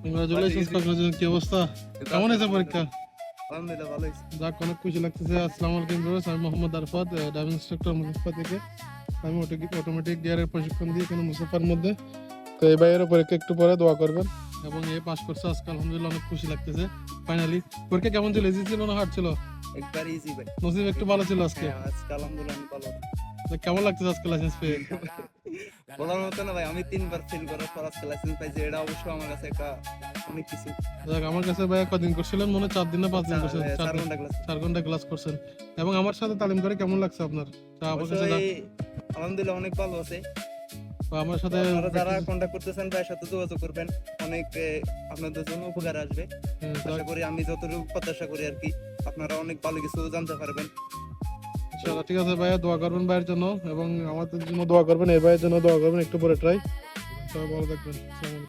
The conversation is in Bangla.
কংগ্রাচুলেশন। কি অবস্থা, কেমন হয়েছে পরীক্ষা? আলহামদুলিল্লাহ ভালো হয়েছে। যাক, অনেক খুশি লাগতেছে। আসসালামু আলাইকুম ভিউয়ার্স, আমি মোহাম্মদ আরফাত, ড্রাইভিং ইনস্ট্রাক্টর মুজাফফর থেকে। আমি অটোমেটিক গিয়ারের প্রশিক্ষণ দিই এখানে মুজাফফার মধ্যে। তো এই ভাইয়েরও পরীক্ষা একটু পরে দোয়া করবেন। এবং এ পাস করছে আজকে, আলহামদুলিল্লাহ অনেক খুশি লাগতেছে। ফাইনালি পরীক্ষা কেমন ছিল? ইজি ছিল না হার্ড ছিল? একবার ইজি ভাই। নসিব একটু ভালো ছিল আজকে। হ্যাঁ, আজকে আলহামদুলিল্লাহ আমি ভালো। তো কেমন লাগতেছে আজকে লাইসেন্স পেয়ে? বলার মতো না ভাই, আমি 3বার ফেল করার পর আজকে লাইসেন্স পাইছি, এটা অবশ্যই আমার কাছে একটা অনেক কিছু। যাক, আমার কাছে ভাইয়া কদিন করছিলেন মনে হয়? 4 দিন না 5 দিন করছেন? 4 ঘন্টা ক্লাস। 4 ঘন্টা ক্লাস করছেন। এবং আমার সাথে তালিম করে কেমন লাগছে আপনার? আলহামদুলিল্লাহ অনেক ভালো আছে। আমার সাথে আপনারা যারা কন্টাক্ট করতেছেন ভাইয়ের সাথে যোগাযোগ করবেন, অনেক আপনাদের জন্য উপকার আসবে। আশা করি, আমি যতটুকু প্রত্যাশা করি আর কি, আপনারা অনেক ভালো কিছু জানতে পারবেন। ইনশাআল্লাহ। ঠিক আছে ভাইয়া, দোয়া করবেন ভাইয়ের জন্য এবং আমাদের জন্য দোয়া করবেন। এই ভাইয়ের জন্য দোয়া করবেন। একটু পরে ট্রাই। সবাই ভালো থাকবেন। আসসালামু আলাইকুম।